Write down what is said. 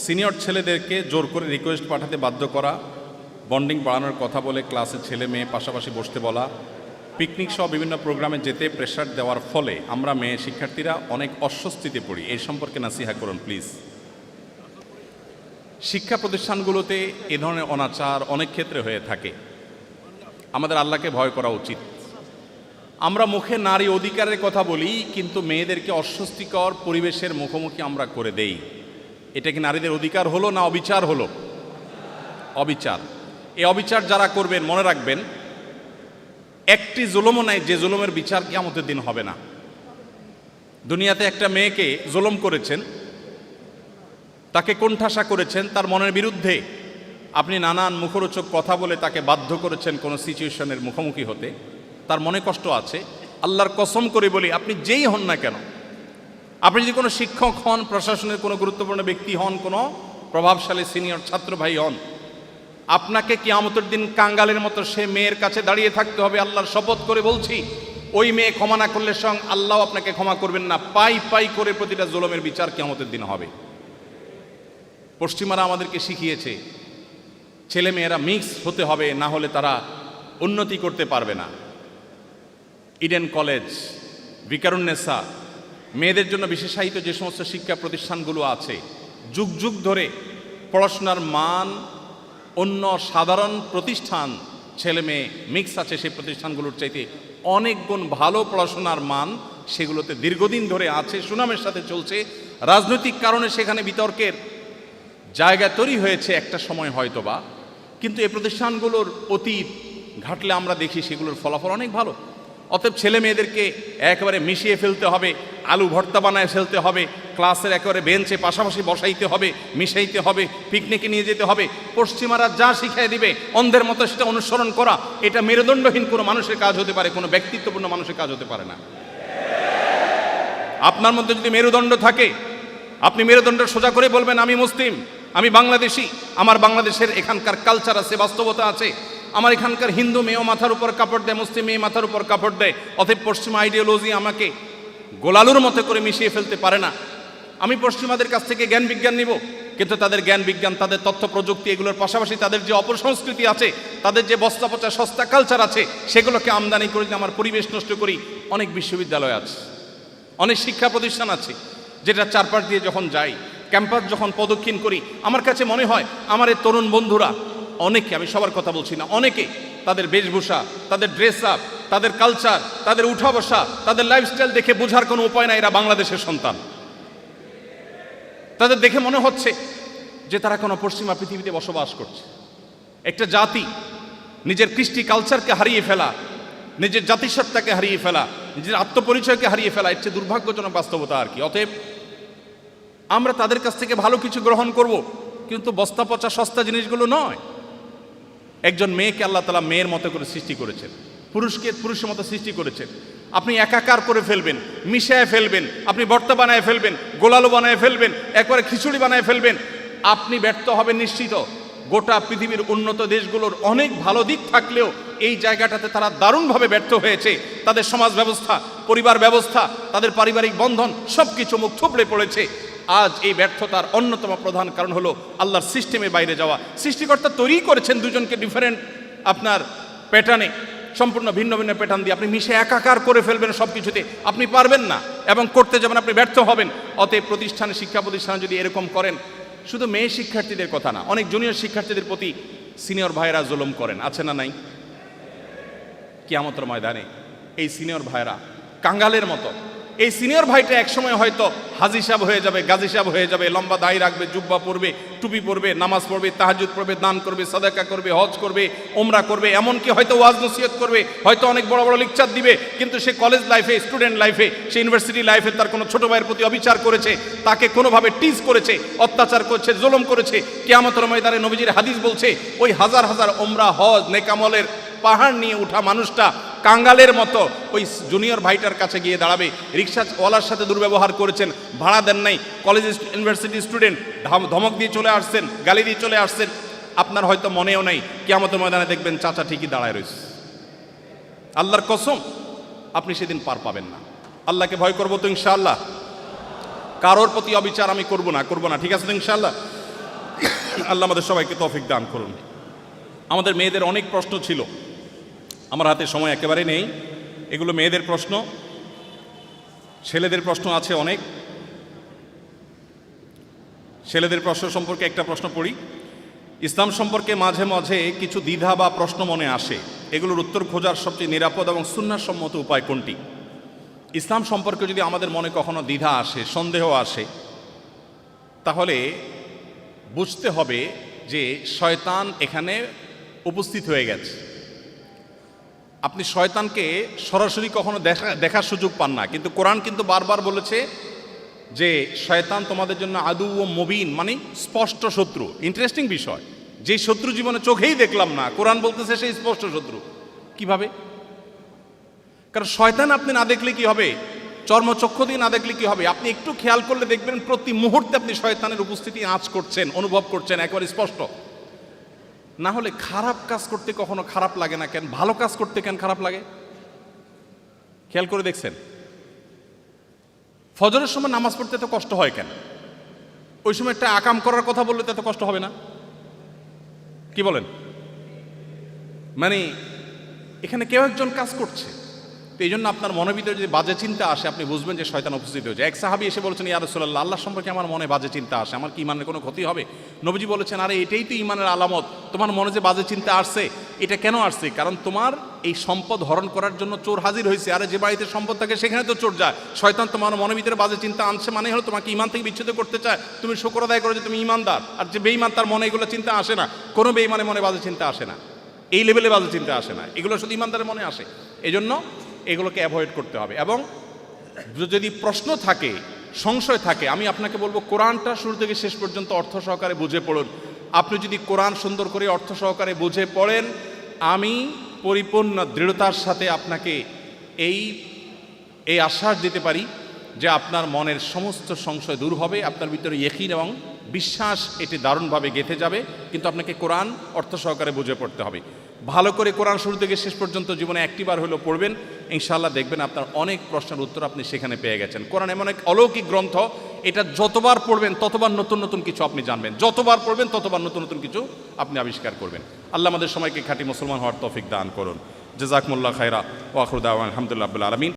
Senior ছেলেদেরকে জোর করে রিকোয়েস্ট পাঠাতে বাধ্য করা, বন্ডিং বাড়ানোর কথা বলে ক্লাসে ছেলে মেয়ে পাশাপাশি বসতে বলা, পিকনিক সহ বিভিন্ন প্রোগ্রামে যেতে প্রেশার দেওয়ার ফলে আমরা মেয়ে শিক্ষার্থীরা অনেক অস্বস্তিতে পড়ি। এই সম্পর্কে নাসিহা করুন প্লিজ। শিক্ষা প্রতিষ্ঠানগুলোতে এ ধরনের অনাচার অনেক ক্ষেত্রে হয়ে থাকে। আমাদের আল্লাহকে ভয় করা উচিত। আমরা মুখে নারী অধিকারের কথা বলি, কিন্তু মেয়েদেরকে অস্বস্তিকর পরিবেশের মুখোমুখি আমরা করে দেই। এটা কি নারীদের অধিকার হলো না অবিচার হলো? অবিচার। এই অবিচার যারা করবেন মনে রাখবেন, একটি জুলুমও নাই যে জুলুমের বিচার কিয়ামতের দিন হবে না। দুনিয়াতে একটা মেয়েকে জুলুম করেছেন, তাকে কোণঠাসা করেছেন, তার মনের বিরুদ্ধে আপনি নানান মুখরোচক কথা বলে তাকে বাধ্য করেছেন কোনো সিচুয়েশনের মুখোমুখি হতে, তার মনে কষ্ট আছে। আল্লাহর কসম করে বলি, আপনি যেই হন না কেন, আপনি যদি কোনো শিক্ষক হন, প্রশাসনের কোনো গুরুত্বপূর্ণ ব্যক্তি হন, কোনো প্রভাবশালী সিনিয়র ছাত্র ভাই হন, আপনাকে কিয়ামতের দিন কাঙ্গালের মতো সে মেয়ের কাছে দাঁড়িয়ে থাকতে হবে। আল্লাহর শপথ করে বলছি, ওই মেয়ে ক্ষমা না করলে স্বয়ং আল্লাহ আপনাকে ক্ষমা করবেন না। পাই পাই করে প্রতিটা জুলুমের বিচার কিয়ামতের দিন হবে। পশ্চিমারা আমাদেরকে শিখিয়েছে ছেলে মেয়েরা মিক্স হতে হবে, না হলে তারা উন্নতি করতে পারবে না। ইডেন কলেজ, ভিকারুন্নেসা, মেয়েদের জন্য বিশেষায়িত যে সমস্ত শিক্ষা প্রতিষ্ঠানগুলো আছে, যুগ যুগ ধরে পড়াশোনার মান অন্য সাধারণ প্রতিষ্ঠান, ছেলে মেয়ে মিক্স আছে সেই প্রতিষ্ঠানগুলোর চাইতে অনেক গুণ ভালো পড়াশোনার মান সেগুলোতে দীর্ঘদিন ধরে আছে, সুনামের সাথে চলছে। রাজনৈতিক কারণে সেখানে বিতর্কের জায়গা তৈরি হয়েছে একটা সময় হয়তোবা, কিন্তু এই প্রতিষ্ঠানগুলোর অতীত ঘাটলে আমরা দেখি সেগুলোর ফলাফল অনেক ভালো। অতএব ছেলে মেয়েদেরকে একেবারে মিশিয়ে ফেলতে হবে, আলু ভর্তা বানায় ফেলতে হবে, ক্লাসের একেবারে বেঞ্চে পাশাপাশি বসাইতে হবে, মিশাইতে হবে, পিকনিকে নিয়ে যেতে হবে। পশ্চিমারা যা শিখিয়ে দিবে অন্ধের মতো সেটা অনুসরণ করা, এটা মেরুদণ্ডহীন কোনো মানুষের কাজ হতে পারে, কোনো ব্যক্তিত্বপূর্ণ মানুষের কাজ হতে পারে না। আপনার মধ্যে যদি মেরুদণ্ড থাকে, আপনি মেরুদণ্ড সোজা করে বলবেন, আমি মুসলিম, আমি বাংলাদেশি, আমার বাংলাদেশের এখানকার কালচার আছে, বাস্তবতা আছে, আমার এখানকার হিন্দু মেয়েও মাথার উপর কাপড় দেয়, মুসলিম মেয়ে মাথার উপর কাপড় দেয়, অতএব পশ্চিমা আইডিওলজি আমাকে গোলালুর মতো করে মিশিয়ে ফেলতে পারে না। আমি পশ্চিমাদের কাছ থেকে জ্ঞান বিজ্ঞান নিব, কিন্তু তাদের জ্ঞান বিজ্ঞান, তাদের তথ্য প্রযুক্তি, এগুলোর পাশাপাশি তাদের যে অপসংস্কৃতি আছে, তাদের যে বস্তা পচা সস্তা কালচার আছে, সেগুলোকে আমদানি করে আমার পরিবেশ নষ্ট করি। অনেক বিশ্ববিদ্যালয় আছে, অনেক শিক্ষা প্রতিষ্ঠান আছে, যেটা চারপাশ দিয়ে যখন যাই, ক্যাম্পাস যখন প্রদক্ষিণ করি, আমার কাছে মনে হয় আমার এই তরুণ বন্ধুরা অনেকে, আমি সবার কথা বলছি না, অনেকে তাদের বেশভূষা, তাদের ড্রেস আপ, তাদের কালচার, তাদের উঠা বসা, তাদের লাইফস্টাইল দেখে বোঝার কোনো উপায় নাই এরা বাংলাদেশের সন্তান। তাদের দেখে মনে হচ্ছে যে তারা কোনো পশ্চিমা পৃথিবীতে বসবাস করছে। একটা জাতি নিজের কৃষ্টি কালচারকে হারিয়ে ফেলা, নিজের জাতিসত্তাকে হারিয়ে ফেলা, নিজের আত্মপরিচয়কে হারিয়ে ফেলা, এর চেয়ে দুর্ভাগ্যজনক বাস্তবতা আর কি। অতএব আমরা তাদের কাছ থেকে ভালো কিছু গ্রহণ করব, কিন্তু বস্তা পচা সস্তা জিনিসগুলো নয়। একজন মেয়েকে আল্লাহ তাআলা মেয়ের মতো করে সৃষ্টি করেছেন, পুরুষকে পুরুষের মতো সৃষ্টি করেছেন। আপনি একাকার করে ফেলবেন, মিশায় ফেলবেন, আপনি ভর্তা বানায় ফেলবেন, গোলালু বানায় ফেলবেন, একবারে খিচুড়ি বানায় ফেলবেন, আপনি ব্যর্থ হবেন নিশ্চিত। গোটা পৃথিবীর উন্নত দেশগুলোর অনেক ভালো দিক থাকলেও এই জায়গাটাতে তারা দারুণভাবে ব্যর্থ হয়েছে। তাদের সমাজ ব্যবস্থা, পরিবার ব্যবস্থা, তাদের পারিবারিক বন্ধন সব কিছু মুখ থুবড়ে পড়েছে। আজ এই ব্যর্থতার অন্যতম প্রধান কারণ হলো আল্লাহর সিস্টেমের বাইরে যাওয়া। সৃষ্টিকর্তা তৈরি করেছেন দুজনকে ডিফারেন্ট আপনার প্যাটার্নে, সম্পূর্ণ ভিন্ন ভিন্ন প্যাটার্ন দিয়ে আপনি মিশে একাকার করে ফেলবেন সব কিছুতে, আপনি পারবেন না এবং করতে যাবেন আপনি ব্যর্থ হবেন। অতএব প্রতিষ্ঠানে, শিক্ষা প্রতিষ্ঠানে যদি এরকম করেন, শুধু মেয়ে শিক্ষার্থীদের কথা না, অনেক জুনিয়র শিক্ষার্থীদের প্রতি সিনিয়র ভাইরা জুলুম করেন, আছে না নাই? কিয়ামতের ময়দানে এই সিনিয়র ভাইরা কাঙ্গালের মতো, এই সিনিয়র ভাইটা একসময় হয়তো হাজি সাহেব হয়ে যাবে, গাজী সাহেব হয়ে যাবে, লম্বা দাড়ি রাখবে, জুব্বা পরবে, টুপি পরবে, নামাজ পড়বে, তাহাজ্জুদ পড়বে, দান করবে, সাদাকা করবে, হজ করবে, ওমরা করবে, এমনকি হয়তো ওয়াজ নসিহত করবে, হয়তো অনেক বড় বড় লেকচার দিবে, কিন্তু সে কলেজ লাইফে, স্টুডেন্ট লাইফে, সে ইউনিভার্সিটি লাইফে তার কোনো ছোট ভাইয়ের প্রতি অবিচার করেছে, তাকে কোনোভাবে টিজ করেছে, অত্যাচার করেছে, জুলুম করেছে। কিয়ামতের ময়দানে নবীজির হাদিস বলছে, ওই হাজার হাজার ওমরা, হজ, নেকামলের পাহাড় নিয়ে উঠা মানুষটা কাঙ্গালের মতো ওই জুনিয়র ভাইটার কাছে গিয়ে দাঁড়াবে। রিক্সাওয়ালার সাথে দুর্ব্যবহার করেছেন, ভাড়া দেন নাই, কলেজ ইউনিভার্সিটি স্টুডেন্ট, ধমক দিয়ে চলে আসছেন, গালি দিয়ে চলে আসছেন, আপনার হয়তো মনেও নাই, কিয়ামতের ময়দানে দেখবেন চাচা ঠিকই দাঁড়ায় রয়েছে। আল্লাহর কসম, আপনি সেদিন পার পাবেন না। আল্লাহকে ভয় করবো তো ইনশাআল্লাহ, কারোর প্রতি অবিচার আমি করব না, ঠিক আছে তো ইনশাআল্লাহ। আল্লাহ আমাদের সবাইকে তৌফিক দান করুন। আমাদের মেয়েদের অনেক প্রশ্ন ছিল, আমার হাতে সময় একেবারে নেই, এগুলো মেয়েদের প্রশ্ন। ছেলেদের প্রশ্ন আছে অনেক। ছেলেদের প্রশ্ন সম্পর্কে একটা প্রশ্ন পড়ি। ইসলাম সম্পর্কে মাঝে মাঝে কিছু দ্বিধা বা প্রশ্ন মনে আসে, এগুলোর উত্তর খোঁজার সবচেয়ে নিরাপদ এবং সুন্নাহসম্মত উপায় কোনটি? ইসলাম সম্পর্কে যদি আমাদের মনে কখনো দ্বিধা আসে, সন্দেহ আসে, তাহলে বুঝতে হবে যে শয়তান এখানে উপস্থিত হয়ে গেছে। আপনি শয়তানকে সরাসরি কখনো দেখার সুযোগ পান না, কিন্তু কোরআন কিন্তু বারবার বলেছে যে শয়তান তোমাদের জন্য আদু ও মুবিন, মানে স্পষ্ট শত্রু। ইন্টারেস্টিং বিষয়, যে শত্রু জীবনে চোখেই দেখলাম না, কোরআন বলতেছে সেই স্পষ্ট শত্রু। কিভাবে? কারণ শয়তান আপনি না দেখলে কি হবে, চর্মচক্ষু দিয়ে না দেখলে কি হবে, আপনি একটু খেয়াল করলে দেখবেন প্রতি মুহূর্তে আপনি শয়তানের উপস্থিতি আঁচ করছেন, অনুভব করছেন, একেবারে স্পষ্ট। না হলে খারাপ কাজ করতে কখনো খারাপ লাগে না কেন? ভালো কাজ করতে কেন খারাপ লাগে? খেয়াল করে দেখছেন? ফজরের সময় নামাজ পড়তে এত কষ্ট হয় কেন? ওই সময় একটা আকাম করার কথা বললে তো এত কষ্ট হবে না? কি বলেন? মানে এখানে কেউ একজন কাজ করছে, তো এই জন্য আপনার মনের ভিতরে যদি বাজে চিন্তা আসে, আপনি বুঝবেন যে শয়তান উপস্থিত হয়েছে। এক সাহাবী এসে বলেছেন, ইয়া রাসূলুল্লাহ, আল্লাহ সম্পর্কে আমার মনে বাজে চিন্তা আসে, আমার কি ইমানের কোনো ক্ষতি হবে? নবীজি বলেছেন, আরে এটাই তো ইমানের আলামত। তোমার মনে যে বাজে চিন্তা আসছে, এটা কেন আসছে? কারণ তোমার এই সম্পদ হরণ করার জন্য চোর হাজির হয়েছে। আরে যে বাড়িতে সম্পদ থাকে সেখানে তো চোর যায়। শয়তান তোমার মনের ভিতরে বাজে চিন্তা আনছে, মানে হলো তোমাকে ইমান থেকে বিচ্ছেদ করতে চায়। তুমি শুকর আদায় করো যে তুমি ইমানদার। আর যে বেঈমান, তার মনে এগুলো চিন্তা আসে না। কোনো বেঈমানের মনে বাজে চিন্তা আসে না, এই লেভেলে বাজে চিন্তা আসে না, এগুলো শুধু ইমানদারের মনে আসে। এই জন্য এগুলোকে অ্যাভয়েড করতে হবে। এবং যদি প্রশ্ন থাকে, সংশয় থাকে, আমি আপনাকে বলবো কোরআনটা শুরু থেকে শেষ পর্যন্ত অর্থ সহকারে বুঝে পড়ুন। আপনি যদি কোরআন সুন্দর করে অর্থ সহকারে বুঝে পড়েন, আমি পরিপূর্ণ দৃঢ়তার সাথে আপনাকে এই আশ্বাস দিতে পারি যে আপনার মনের সমস্ত সংশয় দূর হবে, আপনার ভিতরে ইয়াকিন এবং বিশ্বাস এটি দারুণভাবে গেঁথে যাবে। কিন্তু আপনাকে কোরআন অর্থ সহকারে বুঝে পড়তে হবে। ভালো করে কোরআন শুরু থেকে শেষ পর্যন্ত জীবনে একটিবার হলেও পড়বেন, ইনশাআল্লাহ দেখবেন আপনার অনেক প্রশ্নের উত্তর আপনি সেখানে পেয়ে গেছেন। কোরআন এমন এক অলৌকিক গ্রন্থ, এটা যতবার পড়বেন ততবার নতুন নতুন কিছু আপনি জানবেন, যতবার পড়বেন ততবার নতুন নতুন কিছু আপনি আবিষ্কার করবেন। আল্লাহ আমাদের সবাইকে খাঁটি মুসলমান হওয়ার তৌফিক দান করুন। জাযাকুমুল্লাহ খায়রা ওয়া আখিরু দাওয়ানা আলহামদুলিল্লাহি রাব্বিল আলামিন।